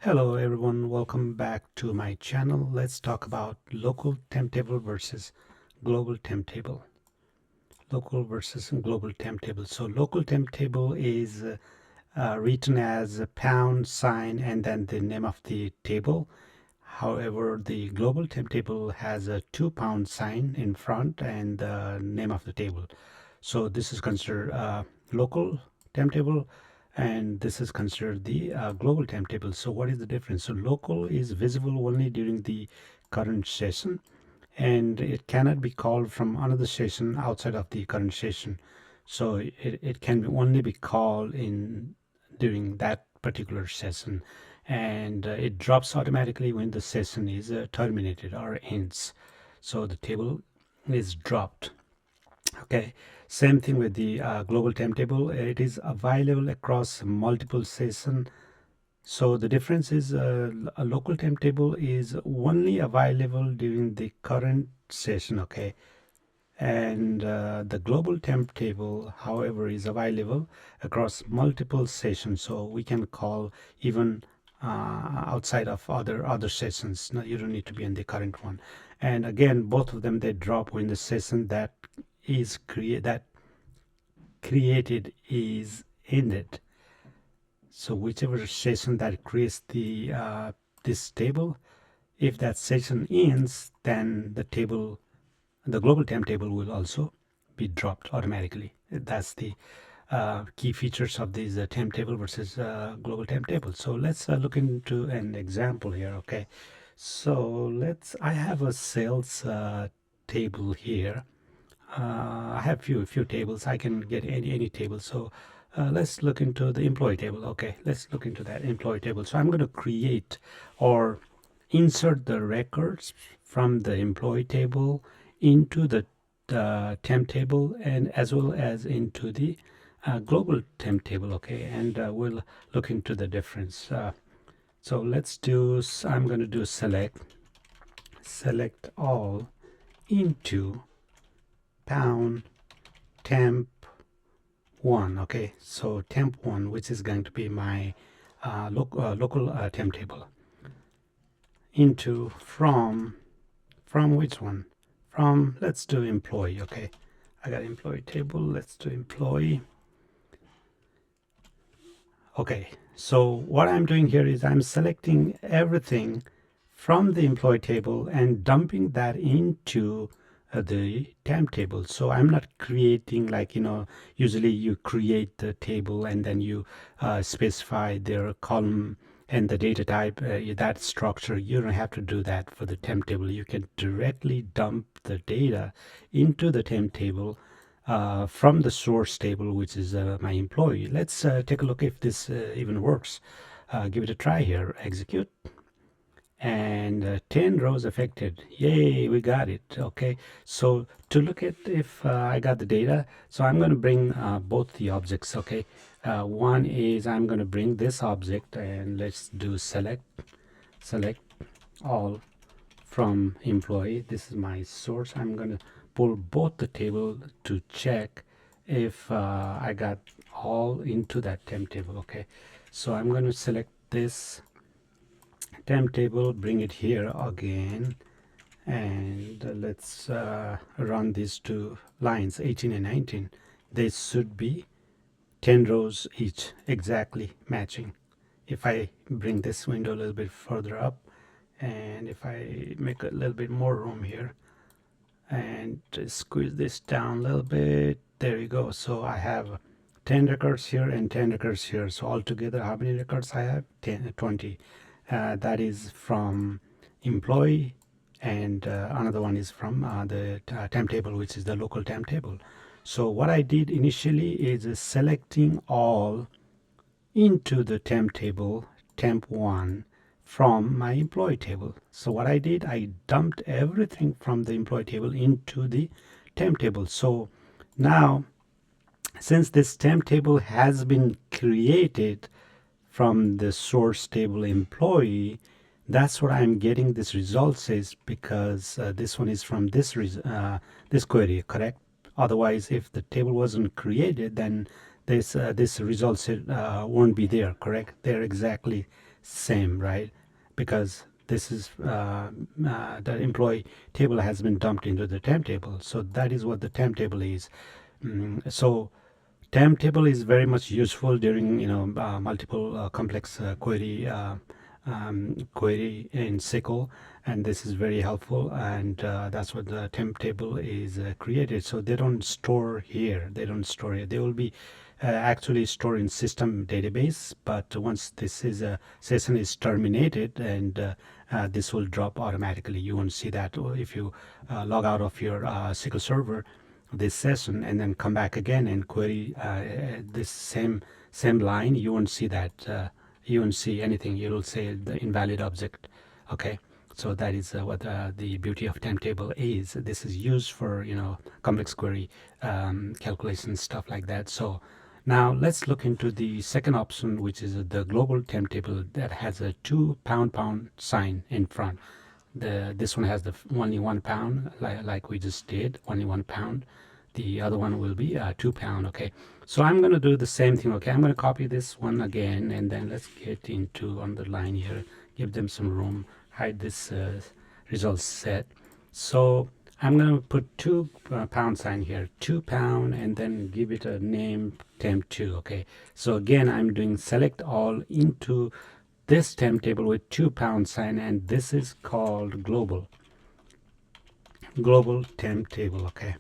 Hello everyone, welcome back to my channel. Let's talk about local temp table versus global temp table. Local versus global temp table. So local temp table is written as a pound sign and then the name of the table. However, the global temp table has a 2 pound sign in front and the name of the table. So this is considered local temp table, and this is considered the global temp table. So what is the difference? So local is visible only during the current session, and it cannot be called from another session outside of the current session. So it can only be called in during that particular session, and it drops automatically when the session is terminated or ends. So the table is dropped. Okay, same thing with the global temp table. It is available across multiple sessions. So the difference is a local temp table is only available during the current session. Okay, and the global temp table, however, is available across multiple sessions. So we can call even outside of other sessions. No, you don't need to be in the current one. And again, both of them they drop when the session that created is ended. So whichever session that creates the this table, if that session ends, then the global temp table will also be dropped automatically. That's the key features of these temp table versus global temp table. So let's look into an example here. Okay, so I have a sales table here. I have few tables. I can get any table. So let's look into the employee table. Okay, let's look into that employee table. So I'm going to create or insert the records from the employee table into the temp table and as well as into the global temp table. Okay, and we'll look into the difference. So let's do. I'm going to do select all into pound temp one. Okay, so temp one, which is going to be my local temp table, into from which one? From, let's do employee. Okay, I got employee table. Let's do employee. Okay, so what I'm doing here is I'm selecting everything from the employee table and dumping that into the temp table. So I'm not creating, like, usually you create the table and then you specify their column and the data type, that structure. You don't have to do that for the temp table. You can directly dump the data into the temp table from the source table, which is my employee. Let's take a look if this even works. Give it a try here. Execute. And 10 rows affected. Yay, we got it. Okay, so to look at if I got the data, so I'm going to bring both the objects. Okay, one is I'm going to bring this object and let's do select all from employee. This is my source. I'm going to pull both the table to check if I got all into that temp table. Okay, so I'm going to select this temp table, bring it here again, and let's run these two lines 18 and 19. They should be 10 rows each, exactly matching. If I bring this window a little bit further up, and if I make a little bit more room here and squeeze this down a little bit, there you go. So I have 10 records here and 10 records here. So altogether, how many records I have? 10, 20. That is from employee, and another one is from the temp table, which is the local temp table. So what I did initially is selecting all into the temp table, temp one, from my employee table. So what I did, I dumped everything from the employee table into the temp table. So now, since this temp table has been created from the source table employee, that's what I'm getting this result says, because this one is from this query, correct? Otherwise, if the table wasn't created, then this result won't be there, correct? They're exactly same, right? Because this is the employee table has been dumped into the temp table. So that is what the temp table is. So temp table is very much useful during multiple complex query in SQL, and this is very helpful. And that's what the temp table is created. So they don't store here. They don't store here. They will be actually stored in system database. But once this is a session is terminated, and this will drop automatically. You won't see that if you log out of your SQL server this session and then come back again and query this same line. You won't see that. You won't see anything. You will say the invalid object. Okay, so that is what the beauty of temp table is. This is used for complex query calculations, stuff like that. So now let's look into the second option, which is the global temp table that has a £2 sign in front. This one has the only £1, like we just did, only £1. The other one will be £2. Okay, so I'm going to do the same thing. Okay, I'm going to copy this one again, and then let's get into on the line here, give them some room, hide this results set. So I'm going to put £2 sign here, £2, and then give it a name temp2. Okay, so again I'm doing select all into this temp table with £2 sign, and this is called global temp table. Okay,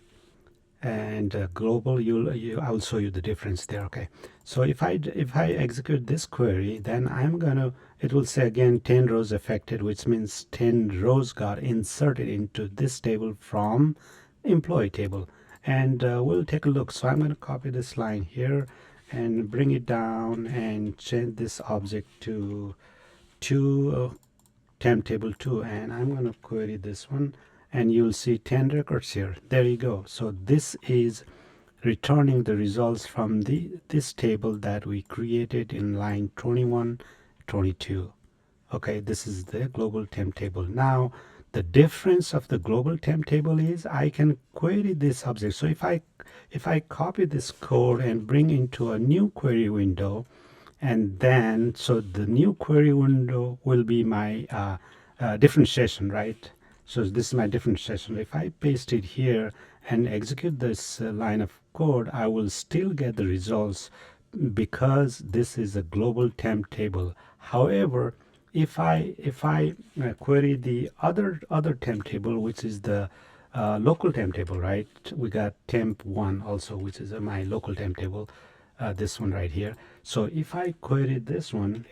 and global, I will show you the difference there. Okay, so if I execute this query, then it will say again 10 rows affected, which means 10 rows got inserted into this table from employee table. And we'll take a look. So I'm going to copy this line here and bring it down and change this object to temp table 2, and I'm going to query this one, and you'll see 10 records here. There you go. So this is returning the results from this table that we created in line 21, 22. Okay, this is the global temp table. Now the difference of the global temp table is I can query this object. So if I copy this code and bring into a new query window, and then so the new query window will be my differentiation, right? So this is my differentiation. If I paste it here and execute this line of code, I will still get the results because this is a global temp table. However, if I query the other temp table, which is the local temp table, right? We got temp1 also, which is my local temp table. This one right here. So if I query this one,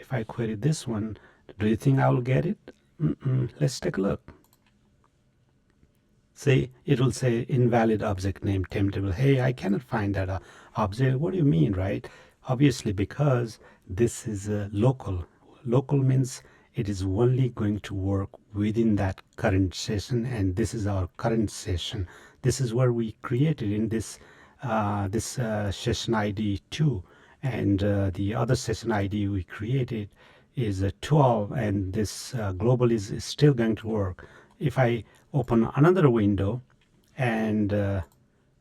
do you think I will get it? Let's take a look. See, it will say invalid object name temp table. Hey, I cannot find that object. What do you mean, right? Obviously, because this is local. Local means it is only going to work within that current session, and this is our current session. This is where we created in this session ID 2, and the other session ID we created is 12, and this global is still going to work. If I open another window and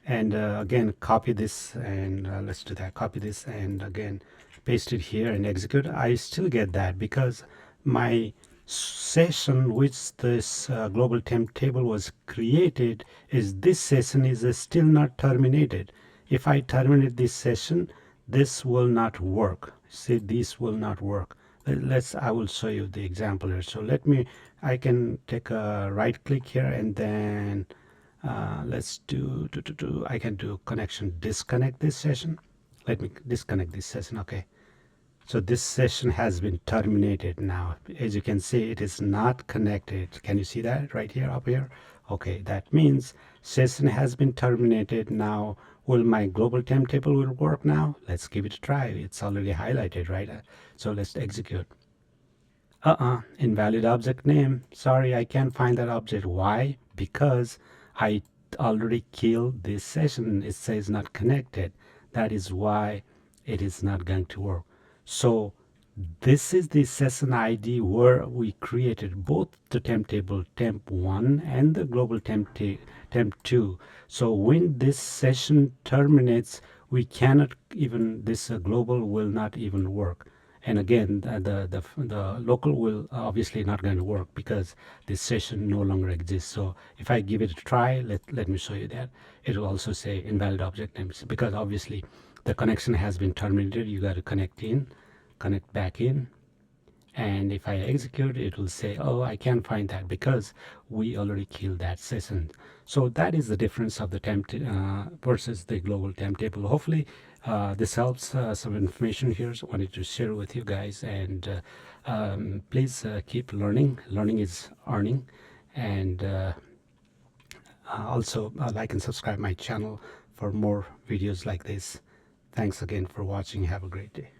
again copy this, and let's do that, copy this and again paste it here and execute, I still get that because my session which this global temp table was created is this session is still not terminated. If I terminate this session, this will not work. See, this will not work. I will show you the example here. So I can take a right click here, and then let's I can do connection disconnect this session. Let me disconnect this session. Okay, so this session has been terminated now. As you can see, it is not connected. Can you see that right here, up here? Okay, that means session has been terminated. Now will my global temp table will work now? Let's give it a try. It's already highlighted, right? So let's execute. Invalid object name. Sorry, I can't find that object. Why? Because I already killed this session. It says not connected. That is why it is not going to work. So this is the session ID where we created both the temp table temp1 and the global temp2. So when this session terminates, we cannot even, this global will not even work. And again, the local will obviously not going to work because this session no longer exists. So if I give it a try, let me show you that. It will also say invalid object names because obviously the connection has been terminated. You got to connect back in. And if I execute, it will say, oh, I can't find that because we already killed that session. So that is the difference of the temp versus the global temp table. Hopefully this helps, some information here. So I wanted to share with you guys. And please keep learning. Learning is earning. And also like and subscribe my channel for more videos like this. Thanks again for watching. Have a great day.